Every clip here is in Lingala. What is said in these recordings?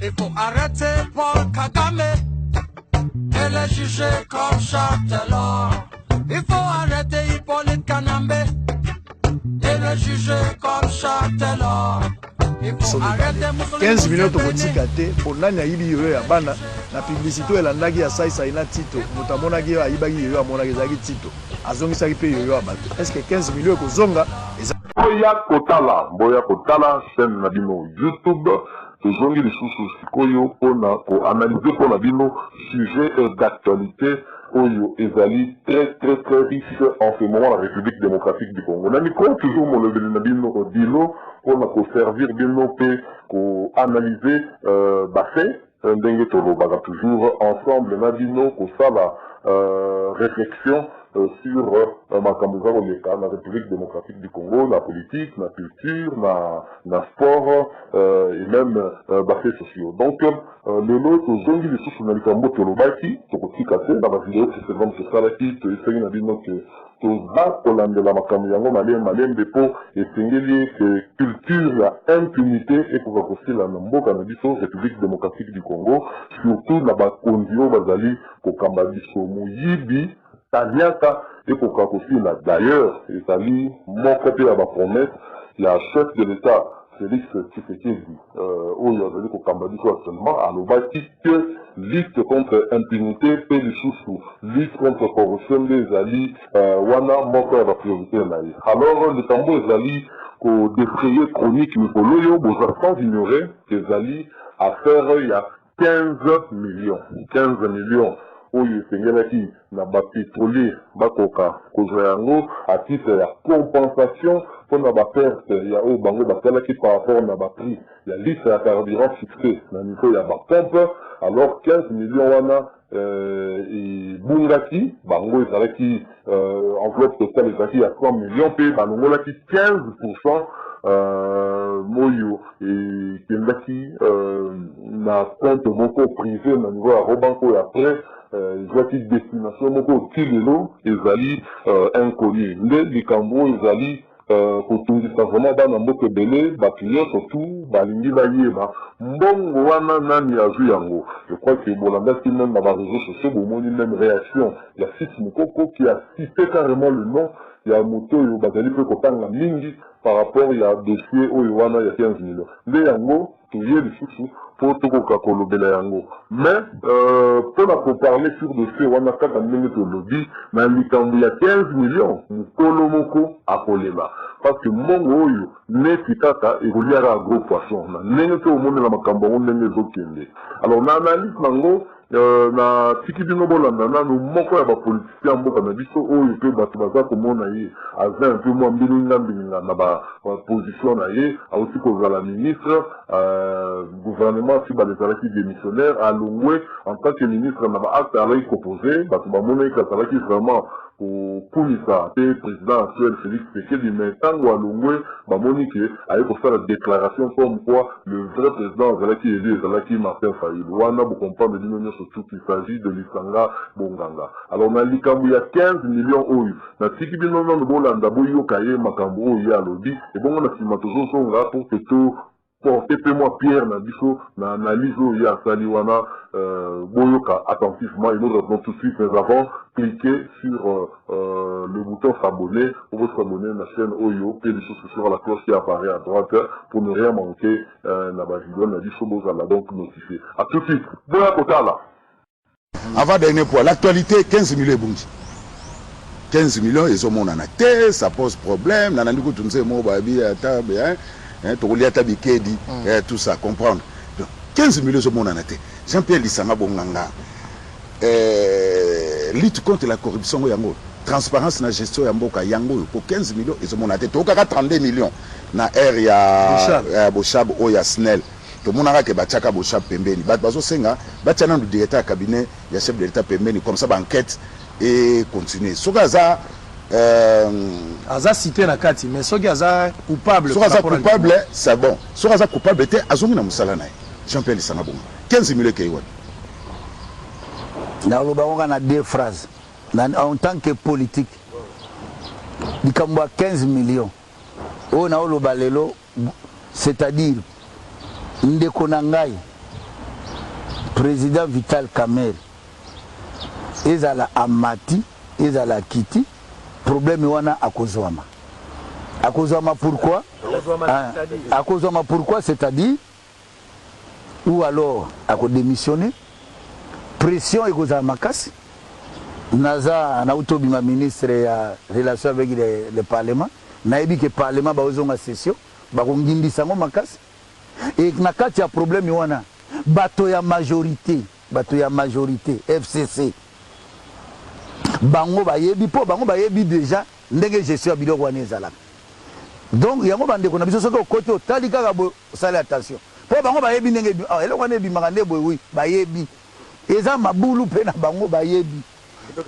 Il faut arrêter Paul Kagame et le juger comme Châtellon. Il faut arrêter Hippolyte Kanambe et le juger comme Châtellon. Il faut arrêter 15 millions de kotikate pour nani ayibi yoyo ya bana na publicité elandaki ya sai na tito motamonaki yo ayibaki yoyo amonaki ezalaki tito azongisaki pe yoyo ya bato. Est-ce que 15 millions ekozonga Boya Kotala chaîne na bino YouTube tozongi lisusu sikoyo pona ko analyser pona bino sujet d'actualité oyo ezali très riche en ce moment la République démocratique du Congo. Na micro toujours mon level na bino dilo pona ko servir bino pe ko analyser fait ndenge tolobaka toujours ensemble na bino ko sala réflexion sur la République démocratique du Congo, la politique, la culture, la sport et même faits sociaux. Donc, le lot, aux ongi de sous na likambo tolobaki, tokotikate dans la vidéo précédente que ça qui te essaye na bino que toza kolandela makambo yango malem depo esengeli que culture ya impunité et pour kosila na mboka na biso République démocratique du Congo, surtout na bakonzi oyo bazali kokamba biso moyibi Taniaka et pour Kakosila. D'ailleurs, il s'agit mon côté à ma promesse, il y a un chef de l'État, Félix Tshisekedi, où il y a venu au Cambodge seulement, à l'Obaki, que lutte contre impunité, paix du chouchou, lutte contre corruption des alliés, wana montre la priorité. Alors, le Cambodge, les alliés, au défrayé chronique, mais pour l'oyo, vous sans ignorer que les alliés, à faire, il y a 15 millions. 15 millions. Oyo sengelaki na ba pétrolier bakoka kozwa yango à titre ya compensation pour na ba perte ya oyo bango basalaki par rapport na ba prix ya litre ya carburant fixé na niveau ya ba pompe. Alors 15 millions wana et bungaki bango ezalaki enveloppe totale ezalaki ya 100 millions pe balongolaki 15% moyo et kendaki na compte beaucoup privé na niveau ya robanko et après zaki destination moko kilelo ezali inconnu nde likambo ezali kotungisa vraiment bana mboka ebele bato nyonso tu balingi bayeba mbongo wana nani azwi yango. Je crois que bolandaki même na bareseau sociaux bomoni même réaction ya site mokoko qui a cité carrément le nom ya moto oyo bazali mpe kotanga mingi par rapport ya dossier oyo wana ya 15 millions nde yango toye lisusu po tokoka kolobela yango. Mais mpona koparle sur dossier wana kaka ndenge tolobi na likambo ya 15 millions mokolo moko akolela parce que mbongo oyo neti kaka ekoliaka ya gros poisson na ndenge to omonela makambo yango ndenge ezokende. Alors na analyse nango na tiki bino bolanda nanu moko ya bapolitisien ya mboka na biso oyo mpe bato baza komona ye aza un peu mwa mbilinga na baposition na ye auti kozala ministre gouvernement si bazalaki démissionnaire alongwe en tant que ministre na baacte alaki proposé bato bamonaki azalaki vraiment kokumisa te président actuel Félix Tshisekedi mais ntango alongwe bamoni ke aye kosala déclaration comme quoi le vrai président azalaki élu ezalaki Martin Fayulu wana bocomprendre bino nyonso tout il s'agit de Lisanga Bonganga. Alors na likambo ya 15 millions oyo na tiki bino nano bolanda boyoka ye makambo oyo ya alobi et bongo na nsima tozosonga pour que to porter peu moi Pierre na biso na analyse oyo ya asali wana boyoka attentivement et nous revenons tout de suite. Nous avons cliqué sur le bouton s'abonner pour vous abonner à la chaîne Oyo et sur la cloche qui apparaît à droite pour ne rien manquer na ba vidéo na biso bozala donc notifié. À tout de suite. Boya Kotala. Avant dernier point, l'actualité 15 millions bungi. 15 millions ils ont mon anaté, ça pose problème, nanandiko tunze mo babi ata bien tokuliata bikedi tout ça comprendre. Donc 15 millions ils ont mon anaté. Jean-Pierre Lisanga Bonganga. Lutte contre la corruption yango. Transparence na gestion ya mboka yango pour 15 millions ils ont mon anaté. Tokaka 32 millions na air ya Boshab oya Snell. To monaka ke bachaka Boshab pembeni. Bat bazo senga bachana du directeur cabinet ya chef de l'état pembeni comme ça ba enquête et continuer. Sokaza aza cité na kati mais soki aza coupable c'est bon. Sokaza coupable était azongi na musala na Jean-Pierre Lisanga Bonga 15 millions kaiwa. Na lobango na deux phrases en tant que politique likambo 15 millions o na lobalelo c'est-à-dire ndeko na ngai président Vital Kamerhe ezala amati ezala kiti problème wana akozwama pourquoi akozwama pourquoi c'est-à-dire ou alors akodémissionner pression ekozala makasi naza na utobima ministre ya relation avec le parlement nayebi que parlement baozonga session bakongindisa ngo makasi et na kati ya problème wana bato ya majorité FCC bango bayebi po bango bayebi déjà ndenge gestion ya biloko wana ezalaka donc yango bandeko na biso soki okoti otali kaka boye osali attention po bango bayebi ndenge eloko wana ebimaka nde boye wi bayebi eza mabulu mpe na bango bayebi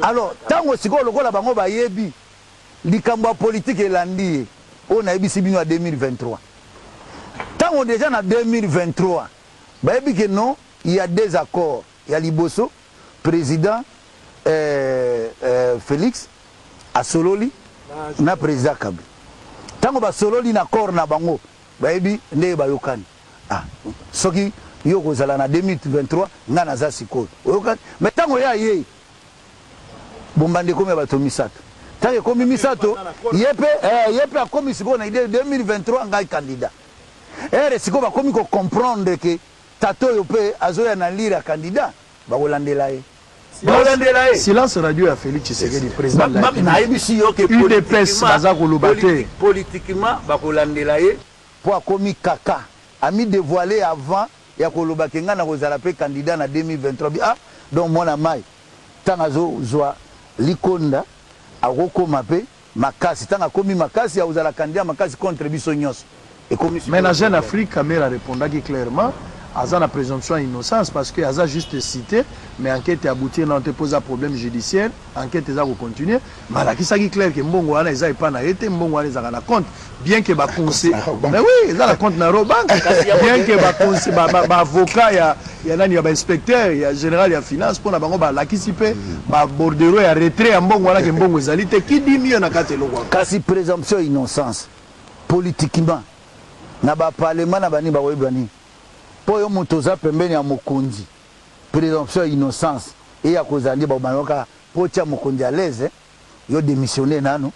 alors ntango sikoyo lokola bango bayebi likambo ya politike elandi ye oyo nayebisi bino ya 2023 ntango déjà na 2023 bayebi ke non il y a des accords il y a liboso président Félix asololi na président Kabila ntango basololi na accord na bango bayebi ndenge bayokani soki yo kozala na 2023 nga naza sikoyo oyokani mais ntango ya ye bombande komi ya bato misato ntango ekomi misato ye mpe akomi sikoyo na ide 2023 ngai candidat ere sikoyo bakomi kocomprendre ke tato oyo mpe azoya na lire ya candidat bakolandela ye silence radio ya Félix Tshisekedi président nayebisi yo ke UDPS baza koloba te politiquement bakolandela ye mpo akomi kaka ami dévoilé avant ya koloba ke nga na kozala mpe candidat na 2023 donc mwana mai ntango azozwa likonda akokoma mpe makasi ntango akomi makasi akozala candidat makasi contre biso nyonso mais na Jeune Afrique Kamerhe arépondaki clairement aza na présomption à innocence parce que aza juste cité mais enquête aboutir na on te pose un problème judiciaire enquête eza continuer malakisaki clair que mbongo wana eza epa na yete mbongo wana eza na compte bien que ba conseil mais oui eza na compte na Robank bien que ba conseil ba avocat ya nani ya ba inspecteur ya général ya finance pour na bango ba lakisi pe ba bordereau ya retrait ya mbongo wana ke mbongo ezali te ki dimi na kati lokwa kasi présomption innocence politiquement na ba parlement na bani ba webani po yo moto za pembeni ya mokonzi présomption innocence et ya kozandi ba manoka po tia mokonzi à l'aise yo démissionner nano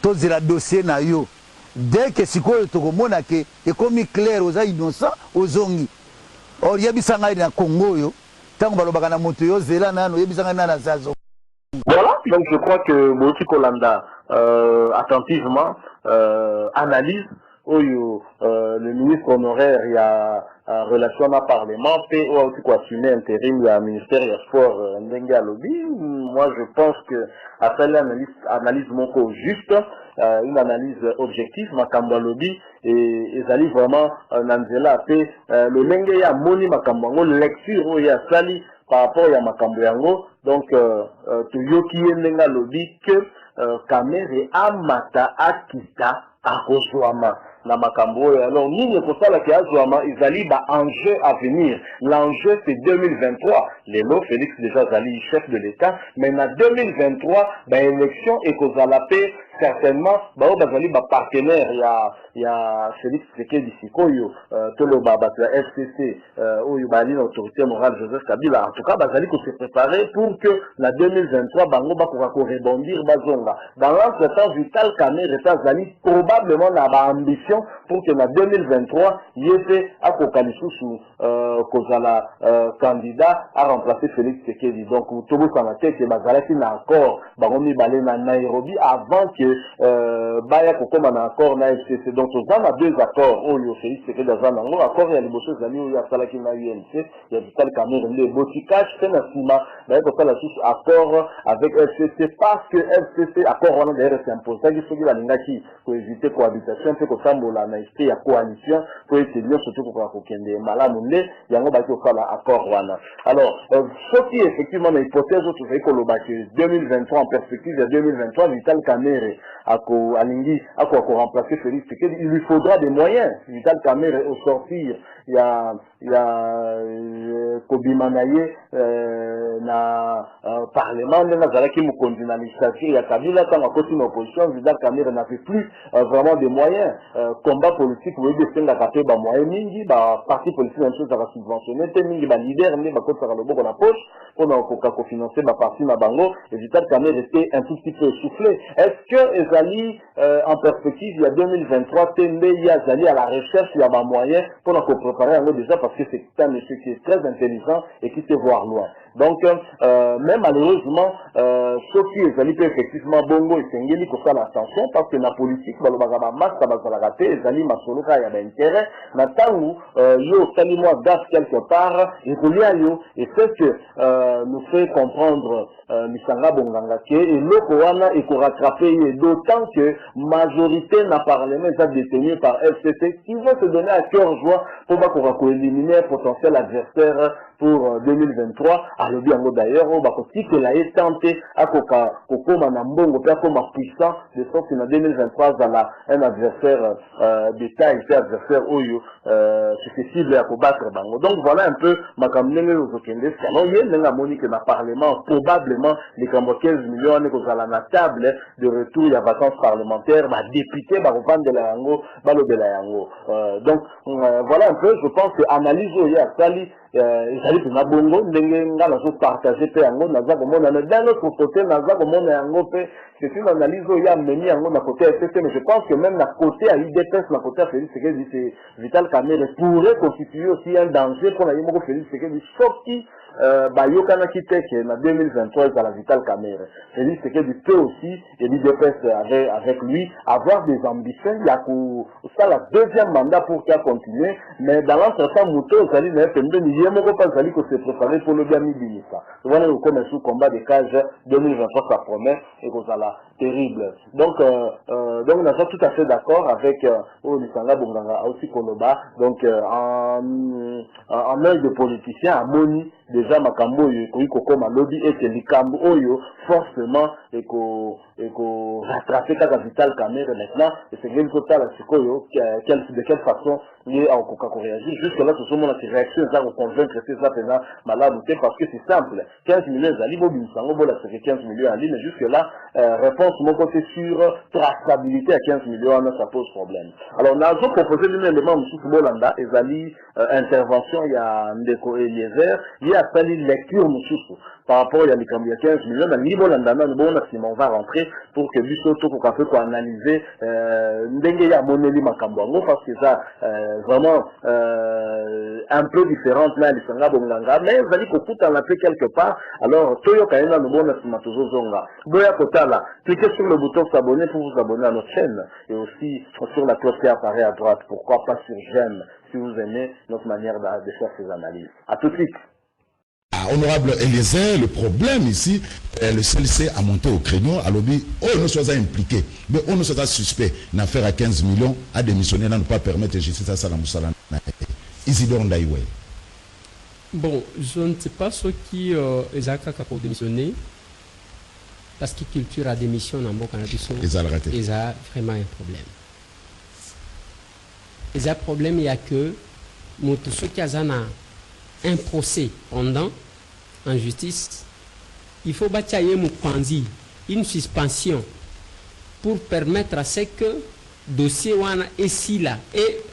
to zira dossier na yo dès que sikoyo tokomona ke ekomi clair oza innocent ozongi or yebisanga na Congo yo tango balobaka na moto yo zela nano yebisanga na zazo. Voilà, donc je crois que Boti Kolanda attentivement analyse Oyo, le ministre honoraire, il y a relation à parlement, puis ou aussi quoi assumer intérim, il y a ministère et sport Ndenga Lobby. Moi, je pense que à faire l'analyse mon co juste, une analyse objective, Makamba Lobby et Zali vraiment Nanzela pe le Ndenga ya moni Makamba lecture où il y a Sali par rapport à Makambo Yango. Donc tu yoki Ndenga Lobby que Kamerhe amata akita akozwama na makambo. Alors nini pour ça la kiazwama izali ba enjeu à venir. L'enjeu c'est 2023. Les mots Félix déjà zali chef de l'État, mais en 2023 ba élection et kozala pe certainement ba bazali ba partenaire ya Félix Tshisekedi sikoyo tolo ba la FCC oyo ba l'autorité morale Joseph Kabila. En tout cas bazali ko se préparer pour que la 2023 bango ba ko rebondir bazonga. Dans l'entretemps Vital Kamerhe zali probablement na ba ambition pour que en 2023 il y ait à Kokalisou kozala candidat à remplacer Félix Tshisekedi. Donc tout le monde sait que bazala qui n'a encore baromi balé na Nairobi avant que baya kokoma na accord na FCC. Donc on a deux accords où il y a Félix Tshisekedi dans un accord il y a les bosses zali où il y a salaki na UNC il y a Vital Kamerhe les botikage c'est na sima baya kokala sous accord avec FCC parce que FCC accord on a d'ailleurs c'est imposé ça qui faut que la lingaki pour éviter cohabitation fait que sambola na esprit ya coalition pour essayer surtout pour kokende malamunde yango ba ko kala accord wana. Alors ce qui effectivement l'hypothèse autre fait que le bac 2023 en perspective de 2023 Vital Kamerhe alingi ako remplacer Félix Tshisekedi, il lui faudra des moyens. Vital Kamerhe au sortir il y a Kobimanaye na parlement na zalaki mukonzi na administration ya Kabila tant à côté de l'opposition. Vital Kamerhe n'avait plus vraiment des moyens. Combat politique vous voyez des nga kapé ba moyen mingi ba parti politique une chose à subventionner te mingi ba leader mais ba ko saka lobo na poche pour ko financer ba parti na bango. Et Vital Kamerhe était un tout petit peu essoufflé. Est-ce que Ezali en perspective il y a 2023 Tembe Yazali à la recherche il y a ba moyen pour préparer un déjà parce que c'est un monsieur qui est très intelligent et qui sait voir loin. Donc, même malheureusement, ce qui est allé effectivement bongo et sengeli pour ça l'attention parce que la politique, bah le bagaba masse, ça va se la rater, les alliés masolo il y a d'intérêt. Maintenant, yo sali moi gaz quelque part, et et c'est ce que nous fait comprendre Misanga Bonganga et l'Okoana et qu'on rattraper d'autant que majorité n'a parlement est détenu par FCC qui veut se donner à cœur joie pour qu'on va éliminer un potentiel adversaire pour 2023. Alors bien d'ailleurs, on va que la est tenté à Kokoma Nambongo, comme puissant, de sorte que en 2023, un adversaire d'État et un adversaire Oyo susceptible à combattre Bango. Donc voilà un peu ma campagne aux Okende. Alors il y a un monique dans le Parlement, probablement les 15 millions qui à la table de retour, il y a vacances parlementaires, député, revendre de la Yango, balo de la Yango. Donc voilà un peu, je pense que analyse il y a Sali. Ezali tuna bongo ndenge nga nazo partager pe yango naza komona na d'un autre côté naza komona yango pe c'est une analyse oyo ameni yango na côté FCC mais je pense que même na côté à UDPS na côté à Félix Tshisekedi c'est Vital Kamerhe pourrait constituer aussi un danger pour la yemoko Félix Tshisekedi soki Bayokana Kiteke en 2023 à la Vital Kamerhe. Félix Tshisekedi peut aussi, et l'UDPS avec lui, avoir des ambitions. Il y a ça la deuxième mandat pour qu'il continue, mais dans l'entretien, Mouto, Zali, n'a pas Zali que c'est préparé pour le bien Binissa. Voilà, nous commençons le combat des cages 2023, ça promet, et que ça la terrible. Donc, on est tout à fait d'accord avec Onisanga Bonganga, aussi Koloba, donc en œil de politicien, à Moni, déjà makambo oyo kokoma lobby ete likambo oyo forcément eko rattraper kaka Vital Kamerhe maintenant et c'est quelque chose là sikoyo de quelle façon lié à okoka ko réagir jusque là ce sont mon réaction ça pour convaincre c'est ça maintenant malade parce que c'est simple 15 millions ali bo binsango bola c'est 15 millions ali mais jusque là réponse mon côté sur traçabilité à 15 millions ça pose problème. Alors on a proposé un élément monsieur Bolanda ezali intervention il y a Ndeko Eliezer il y a sali lecture monsieur par rapport à les 15 millions à niveau Bolanda on va rentrer pour que Bisoto pour analyser ndenge ya moneli makambo parce que ça vraiment un peu différente là les sanga bonganga mais vous allez tout en appeler quelque part alors toyo kaina no bona simatozo zonga boya kotala cliquez sur le bouton s'abonner pour vous abonner à notre chaîne et aussi sur la cloche qui apparaît à droite pourquoi pas sur j'aime si vous aimez notre manière de faire ces analyses. À tout de suite. Honorable Eliezer, le problème ici, le CLC a monté au créneau, à lobby, on soit impliqué, mais on soit suspect, une affaire à 15 millions, à démissionner, à ne pas permettre de justice à Salam Moussala. Isidore Ndaïwe. Bon, je ne sais pas ce qui est a démissionné, parce que culture a démissionné en Bokanabiso. Ils ont raté. Ils ont vraiment un problème. Ils ont un problème, il y a que, tous ceux qui ont un procès pendant en justice, il faut bâtir une suspension pour permettre à ce que dossier wana ici là et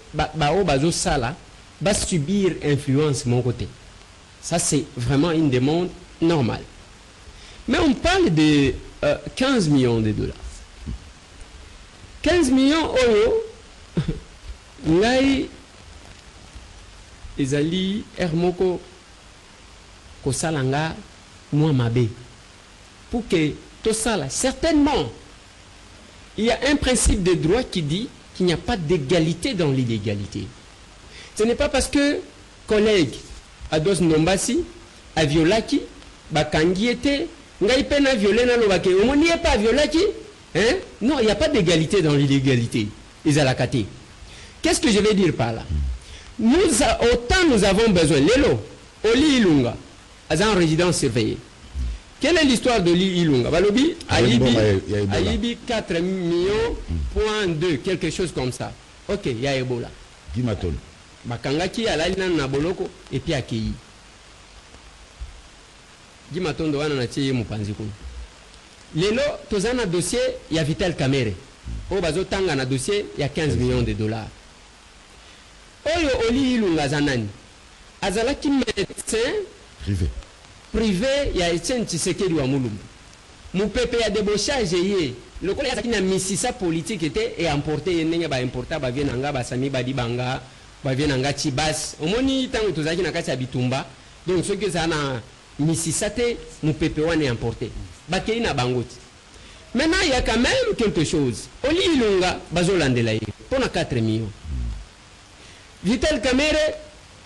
sala va subir influence de mon côté. Ça c'est vraiment une demande normale. Mais on parle de 15 millions de dollars. 15 millions euro, ngai ezali hermoko kosalanga moi mabe pour que tout ça là certainement il y a un principe de droit qui dit qu'il n'y a pas d'égalité dans l'illégalité. Ce n'est pas parce que collègue Ados Nombasi a violaki bakangi était ngai pena violé na lobake on n'y est pas violaki hein non il n'y a pas d'égalité dans l'illégalité ezalakate. Qu'est-ce que je vais dire par là? Autant nous avons besoin, Lelo, Oli Ilunga, en résidence surveillée. Quelle est l'histoire de Oli Ilunga? Balobi, Ayibi 4 millions, point 2, quelque chose comme ça. Ok, il y a Ebola. Gimaton. Bakangaki alali na boloko et puis akei. Gimaton do wana na tie mupanzi kuna. Lelo tozana dossier ya Vital Kamerhe. O bazo tanga na dossier ya 15 millions de dollars. Oyo Oli Ilunga zanani. Azalaki médecin privé ya Etienne Tshisekedi wa Mulumbu. Mupepe ya débauchage ye. Le collègue a une misisa politique était et emporté yenenge ba importa ba vienanga ba sami ba dibanga ba vienanga Tibas. Omoni tango tozaki na kati ya bitumba. Donc ce que ça na misisa te mupepe wane emporté. Ba kei na bangoti. Maintenant il y a quand même quelque chose. Oli Ilunga bazolandela ye pour 4 millions. Vital Kamerhe,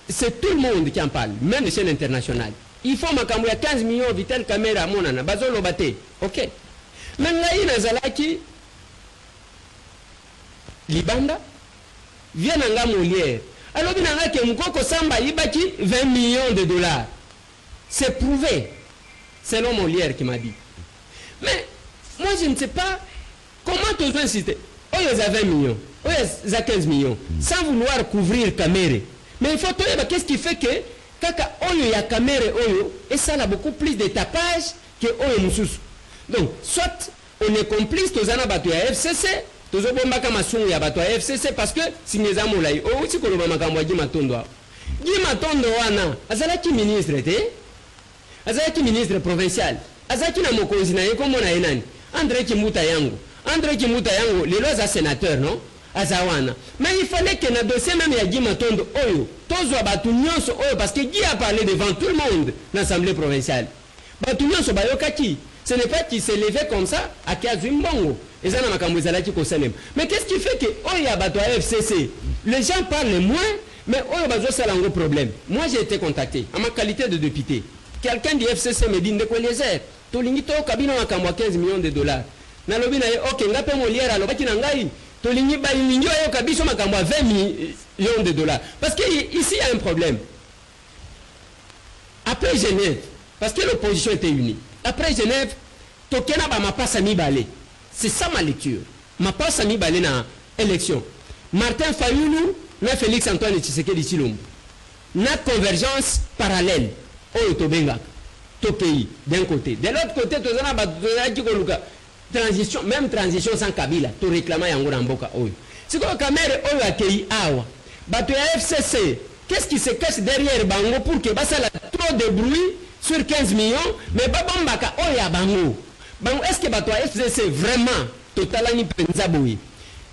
c'est tout le monde qui en parle, même les chaînes internationales. Il faut makambo ya 15 millions Vital Kamerhe à monana bazolo bate. OK. Nangai nazalaki libanda vient nanga Molière. Alors binanga ke mukoko samba ibaki 20 millions de dollars. C'est prouvé. Selon Molière qui m'a dit. Mais moi je ne sais pas comment tu peux insister. Oh il y a 20 millions. Oh il y a 15 millions sans vouloir couvrir Kamerhe. Mais il faut trouver qu'est-ce qui fait que kaka oyo ya Kamerhe oyo et ça a beaucoup plus de tapage que oyo mususu. Donc, soit on est complice, tozana bato ya FCC, tozobomba kama sungu ya bato ya FCC parce que singeza molai. O uti koloba makambo ya Gimatondo. Gimatondo wana, azalaki ministre te, azalaki ministre provincial, azalaki na mokonzi na yeko mona enani. André Kimbuta yango, lelo aza sénateur, non? Azawana. Mais il fallait que na dossier même ya Gimatondo oyo, tozwa bato nyonso oyo parce que Guy a parlé devant tout le monde dans l'Assemblée provinciale. Bato nyonso bayokaki. Ce n'est pas qu'il s'est levé comme ça à Kazumbongo. Mais qu'est-ce qui fait que oh, y a bateau à FCC? Les gens parlent moins, mais oh, il y a un problème. Moi, j'ai été contacté en ma qualité de député. Quelqu'un du FCC me dit de quoi les airs. Tolingito cabine a 15 millions de dollars. Nalobi na ok, ngape Molière alors qui n'angai. Tolingi ba inyo yo kabiso makambo 20 millions de dollars. Parce que ici il y a un problème. Après Genève, parce que l'opposition était unie. Après Genève, Tokena ba mapasa mibale. C'est ça ma lecture. Mapasa mibale na élection. Martin Fayulu na Félix Antoine Tshisekedi Tshilombo. Na convergence parallèle. Oyo tobenga. To pays d'un côté. De l'autre côté, tozana ba tozaki koluka transition, même transition sans Kabila. To réclamer yango na mboka oyo. Siko Kamerhe oyo akei awa. Bato ya FCC, qu'est-ce qui se cache derrière bango pour que basala trop de bruit sur 15 millions, mais Babambaka, Oya Bango. Bango, est-ce que Bato FCC vraiment totalani penzaboui?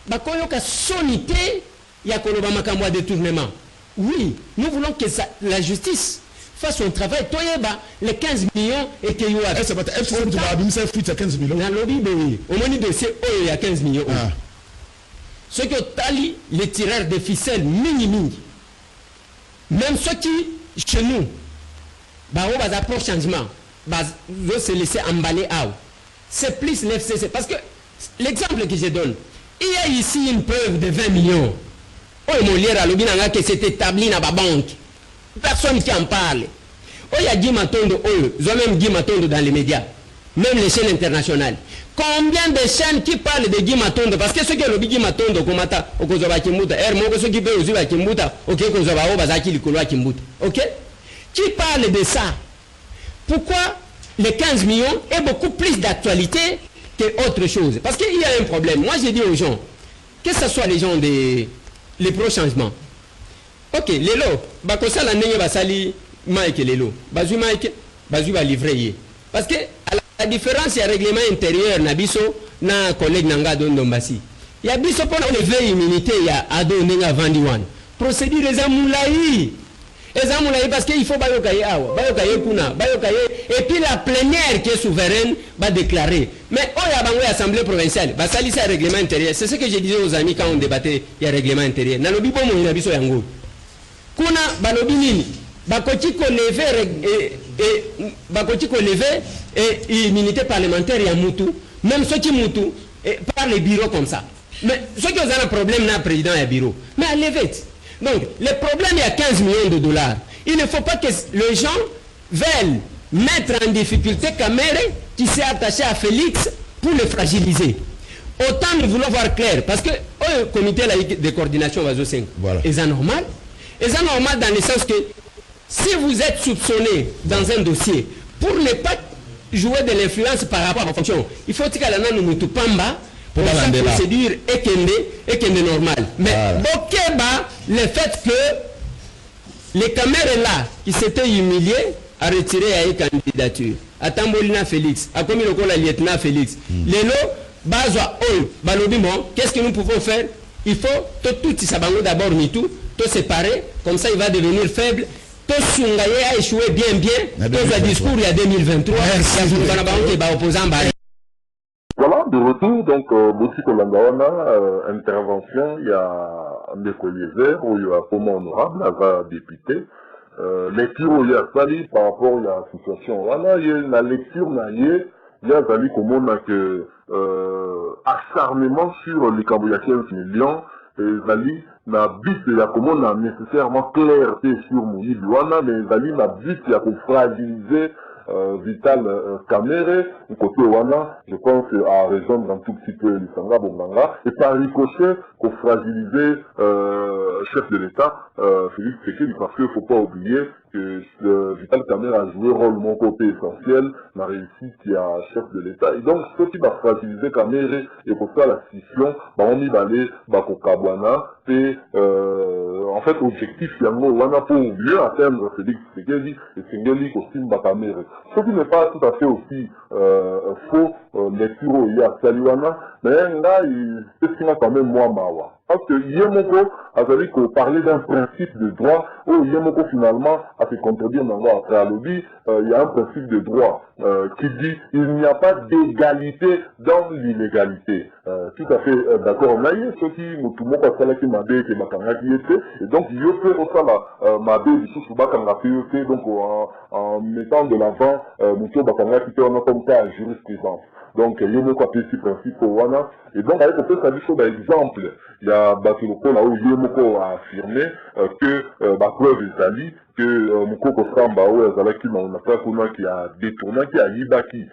Bakoyoka sonité, Yakoloba Makamwa détournement. Oui, nous voulons que la justice fasse son travail. Toyeba, les 15 millions et que Yoa. Est-ce que FCC tu vas abîmer fruit à 15 millions? Dans le lobby, oui. Au moment de ces il y a 15 millions. Ceux qui ont tali les tireurs de ficelles mini-mini. Même ceux qui, chez nous, pour changement, veut se laisser emballer out. C'est plus l'FCC. Parce que l'exemple que je donne, il y a ici une preuve de 20 millions. Oh, Molière a l'obinanga que c'est établi dans la banque. Personne qui en parle. Oh, il y a Guy Matondo, ils ont même Guy Matondo dans les médias. Même les chaînes internationales. Combien de chaînes qui parlent de Guy Matondo? Parce que ceux qui ont le Guy Matondo, comme ça, au Kozoba Kimbuta, ceux qui peuvent aussi à Kimbuta, ok, Kozoba, Bazaki, Likolo, Kimbuta. Ok? Qui parle de ça? Pourquoi les 15 millions est beaucoup plus d'actualité qu'autre chose? Parce qu'il y a un problème. Moi, j'ai dit aux gens, que ce soit les gens des les pro-changements. Ok, les lots, Bakosa la nenge basali Mike les lots. Bazu Mike, Bazu va livrer. Parce que à la différence, il y a un règlement intérieur, Nabiso, na collègue Nanga Dondombasi. Il y a biso pour lever immunité, il y a Ado Nenga Vandiwan. Procédure les amoulaï. Parce qu'il faut bayokaye awa, bayokaye kuna, bayokaye, et puis la plénière qui est souveraine va déclarer. Mais oh y a bango assemblée provinciale, bah ça c'est un règlement intérieur. C'est ce que je disais aux amis quand on débattait, il y a un règlement intérieur. Nalobi bomo inabiso yango. Kuna balobi nini? Bakoti ko lever et immunité parlementaire ya mutu, même ceux qui mutu par les bureaux comme ça. Mais ceux qui ont un problème n'a président et bureau. Mais à lever. Donc, le problème, il y a 15 millions de dollars. Il ne faut pas que les gens veulent mettre en difficulté Kamere qui s'est attaché à Félix pour le fragiliser. Autant nous voulons voir clair, parce que le comité de coordination Vazo 5, voilà. est normal. Est normal dans le sens que si vous êtes soupçonné dans un dossier, pour ne pas jouer de l'influence par rapport à vos fonctions, il faut que nous nous pamba pour la procédure et qu'elle normal. Mais voilà. Le fait que les caméras là qui s'étaient humiliés a retiré à une candidature. À Tambolina Félix, à comme le lieutenant Félix. Lélo, Bazwa Oy, Balobimon, qu'est-ce que nous pouvons faire? Il faut tout Sabango d'abord, tout séparer, comme ça il va devenir faible. Tout Sungaye a échoué bien, tout le discours il y a 2023. Voilà, de retour, donc, Bossi Kolangawana, intervention, il y a Ndeko Yezer, où il y a comment honorable, un député. Lecture il y a sali par rapport à la situation. Voilà, il y a la lecture, il y a sali comment on a que acharnement sur les Cambodgiens 15 millions, et sali na but il y a comment on a nécessairement clarté sur Moïse Luana, mais sali na but il y a pour fragiliser Vital Kamere, côté Wana, je pense à rejoindre un tout petit peu l'Isanga Bonganga, et par ricochet pour fragiliser chef de l'État, Félix Tshisekedi, parce qu'il ne faut pas oublier que Vital Kamere a joué rôle mon côté essentiel dans la réussite qui a chef de l'État. Et donc, ce qui va fragiliser Kamere et pour faire la scission, on y va aller Bako Kabwana, et en fait, objectif, finalement, Wana pour mieux atteindre Félix Tshisekedi et Tshisekedi costume Bakamere. Ce qui n'est pas tout à fait aussi faux, lecture il y a Saliwana, mais là, c'est quand même moi Mawa. Parce que Yemoko a fallu qu'on parlait d'un principe de droit, où Yemoko finalement a fait contredire dans après à lobby, il y a un principe de droit qui dit il n'y a pas d'égalité dans l'illégalité. Tout à fait d'accord. On a eu ceux qui tout le monde a fait qui m'a dit que Bakanga qui était, et donc il y a fait aussi la m'a dit du sous Bakanga qui était donc en mettant de l'avant Mouto Bakanga qui était en comme ça jurisprudence. Donc, il y a un petit principe au Wana. Et donc, avec ça, dit sur l'exemple, il y a Batuloko là où Yemoko a affirmé que, preuve est allée, que Moko Kosamba, où Azalaki, on a fait qui a détourné, qui a Yibaki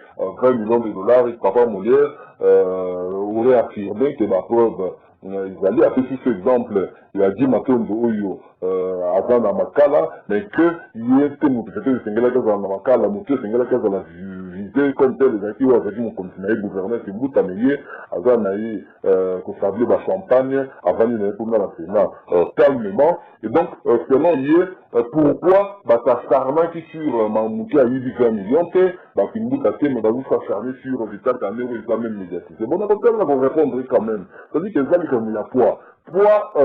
20 millions de dollars, et Papa Molière aurait affirmé que ma preuve, Izali a fait sur cet exemple, il a dit Matondo Oyo, avant la Makala, mais que il était motivé de Sengela Kaza dans la Makala, motivé de Sengela Kaza la visée comme tel, les gens qui ont avec mon continent gouverneur, c'est Moutameye, avant Naï, qu'on s'appelait la champagne, avant il n'avait pas dans la Sénat, calmement, et donc, selon hier, pourquoi, ça s'arme qui sur Mamouki a eu 20 millions, qui nous a fait, mais vous s'acharner sur Vital Kamere, il a même médiatisé. Bon, on va répondre quand même. C'est-à-dire que ça, comme il y a poids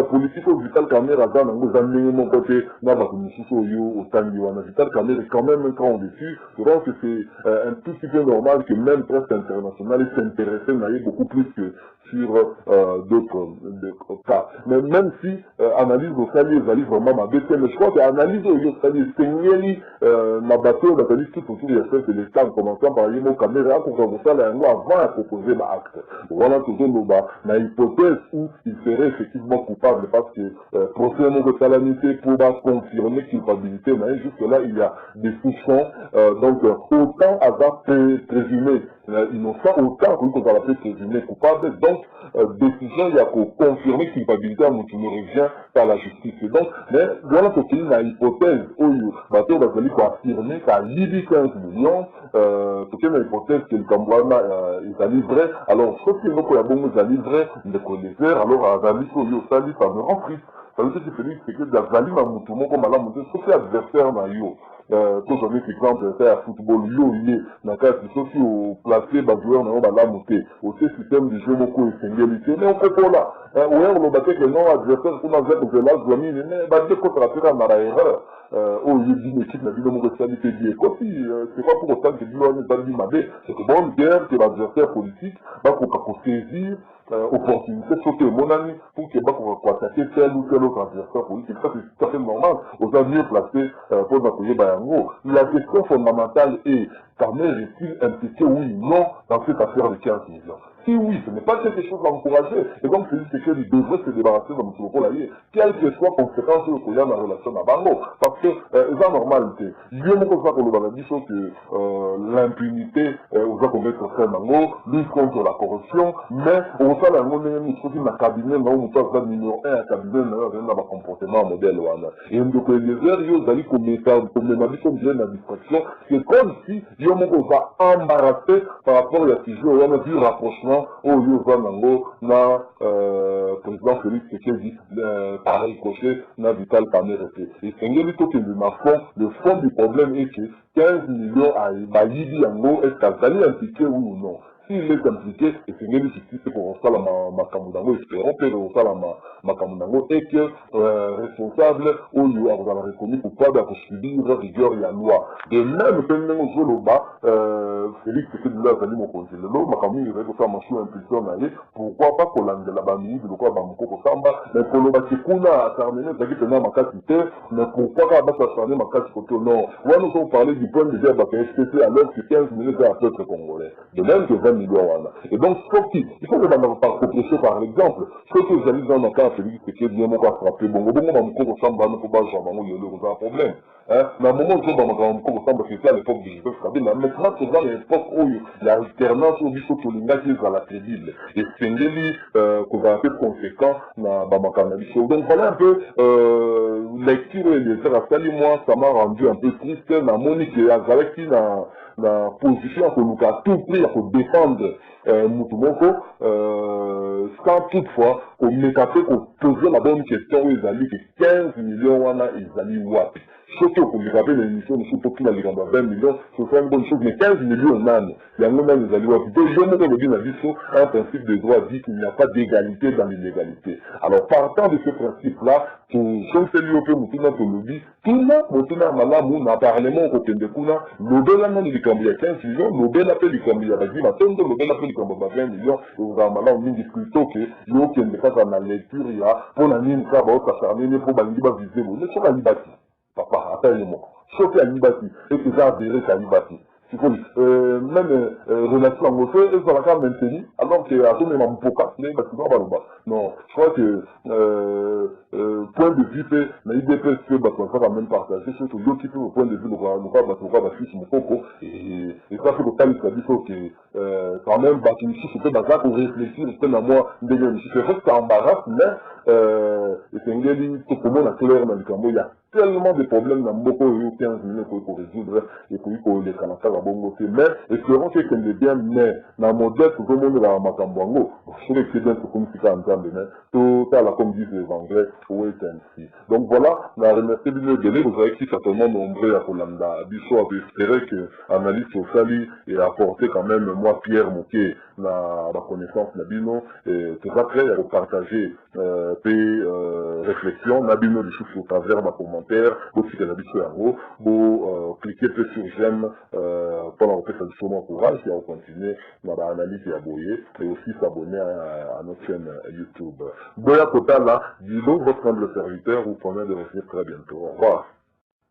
politique au Vital Kamere, à Zan, vous amenez mon côté, n'a pas comme au Tangiwana. Vital Kamere est quand même un cran dessus. Je pense que c'est un tout petit peu normal que même presse internationale s'intéresse à beaucoup plus que sur d'autres cas. Mais même si analyse au Sali, ils allaient vraiment m'abaisser, mais je crois qu'analyse au Sali, c'est Nieli, ma bateau, l'analyse tout autour du chef de l'État, en commençant par Yemo Kamere, qu'on va vous faire avant à proposer l'acte. Voilà toujours nos hypothèse où il serait effectivement coupable parce que procès de calamité pour confirmer culpabilité, mais jusque-là, il y a des soupçons, donc autant avoir présumé innocent, autant qu'on va l'appeler présumé coupable, donc décision, il y a pour confirmer culpabilité à mon tour revient par la justice. Et donc, mais voilà ce qu'il y a une hypothèse où bateau va venir pour affirmer qu'à Libye 15 millions, c'est une hypothèse que le Cambouana est à livrer. Alors, sauf qu'il y a bon à livrer, de connaisseurs, alors à Zali, ça me rend triste. Ça veut dire que Félix, c'est que Zali m'a montré comme à la montée, sauf l'adversaire n'a eu. Tout comme exemple, c'est un football, il est dans le cas de ceux qui ont placé, joueur, on va la monter. Aussi, système de jeu, beaucoup de singulité, mais on peut pas là. On a battu que non, adversaire, on a fait que là, je dois miner, mais battu contre la pire, on a erreur. Oh, il dit, l'équipe n'a dit, le mot de ça, il fait bien. Comme si, c'est pas pour autant que Dieu on est dans l'imabé, c'est que bonne guerre, que l'adversaire politique, pour saisir, opportunité, sauter mon ami, pour qu'il va attaquer tel ou tel autre adversaire politique. Ça, c'est tout à fait normal. Aux mieux placés, pour appuyer Bayango. La question fondamentale est, Kamer est-il impliqué, oui ou non, dans cette affaire de 15 millions? Si oui, ce n'est pas quelque chose à encourager. Et donc, Félix Tshisekedi devrait se débarrasser de M. Laye, quelle que soit la conséquence qu'il y a dans la relation à Bango. Parce que, c'est normalité. Il y a beaucoup de choses que l'impunité, on va commettre ça Bango, lutte contre la corruption, mais on va faire un cabinet, on va faire numéro 1, un cabinet, on a un comportement modèle. Et donc, les heures, ils ont comme la distraction, c'est comme si, il y a un embarrassé par rapport à ce sujet, on a du rapprochement. Au lieu de na président Félix Tshisekedi pareil côté na Vital Kamerhe. Et c'est le fond du problème est que 15 millions à Bayibi Yango est Kazali impliqué oui ou non. S'il est impliqué, et c'est une justice pour ça ma Kamundango, espérons que ça ma Kamundango est que responsable ou il a reconnu coupable à subir rigueur et la loi. De même que nous jouons Félix Tshisekedi là venu mon conseil le ma Kamu il va faire ma chou impulsion aller pourquoi pas qu'on l'angle la bamini de quoi bamko ko samba mais pour le bakikuna terminer ça qui tenait ma qualité mais pourquoi pas ça s'arrêter ma qualité côté non on nous on parler du point de vue bah SPC alors que 15 minutes à peuple congolais de même que 20 millions voilà et donc il faut que dans par proposition par exemple ce que vous allez dans le cas Félix Tshisekedi bien mon quoi frapper bon bamko ko samba ne faut pas genre bango il y a un problème hein mais à un moment où bamko ko samba c'est à l'époque de Joseph Kabila maintenant c'est dans l'époque où l'alternance au biso tolinga qui est à la crédible et c'est qu'on va faire conséquent dans Bamakana. Donc voilà un peu lecture et les terres moi ça m'a rendu un peu triste dans Monique et Azaleki dans la position que nous avons tout pris pour défendre Moutoumoko sans toutefois qu'on m'écarte qu'on posait la bonne question où ils allaient que 15 millions ils allaient wapi. Surtout pour nous rappeler l'émission, nous sommes tous les 20 millions, ce serait une bonne chose, mais 15 millions, il y a même les alliés. Un principe de droit dit qu'il n'y a pas d'égalité dans l'illégalité. Alors, partant de ce principe-là, pour celui au Moutuna pour lobby, tout le monde, Moutuna, Malamou, apparemment, au côté de Kuna, Nobel a dit qu'il y a 15 millions, Nobel a fait du Cambia, Nobel a fait du Cambia 20 millions, et vous avez malin, on dit plutôt que, nous, qui est dans la lecture, il y a, pour la mine, ça va, ça s'arrête, pour Baliba viser, vous, laissez la liberté. Papa, attends-moi. Sauf à Libati, et que ça a adhéré à Libati. Même relation en fait, elles sont la carte maintenue, alors que à tout le monde mais non, je crois que point de vue fait, mais il dépêche que ça va même partager, surtout d'autres qui au point de vue, nous va sur mon coco, et ça fait le cas de que quand même, c'est peut dans ça pour réfléchir, c'est à moi, c'est vrai que ça embarrasse, mais c'est un gars tout le monde a clair dans le Cambo, il y a tellement de problèmes dans beaucoup de 15 minutes pour résoudre et pour les canapés à bon côté. Mais espérons que c'est bien, mais dans le modèle, tout le monde va à Macambouango. Je sais que c'est bien ce qu'on fait entendre, mais tout à la comme disent les Anglais, wait and see. Donc voilà, la remercie de nous donner, vous avez été certainement nombreux à Kolanda. Bissot avait espéré que l'analyse sociale et apporté quand même, moi, Pierre Mouquet, la connaissance Nabino, et c'est pas très à partager tes réflexions. Nabino, du chou sur ta verbe à commenter. Aussi que l'habitude en haut, vous cliquez sur j'aime pendant que ça vous encourage et on continue dans l'analyse et à boyer et aussi s'abonner à notre chaîne YouTube. Boya Kota là, dis donc votre humble serviteur, vous promet de revenir très bientôt. Au revoir.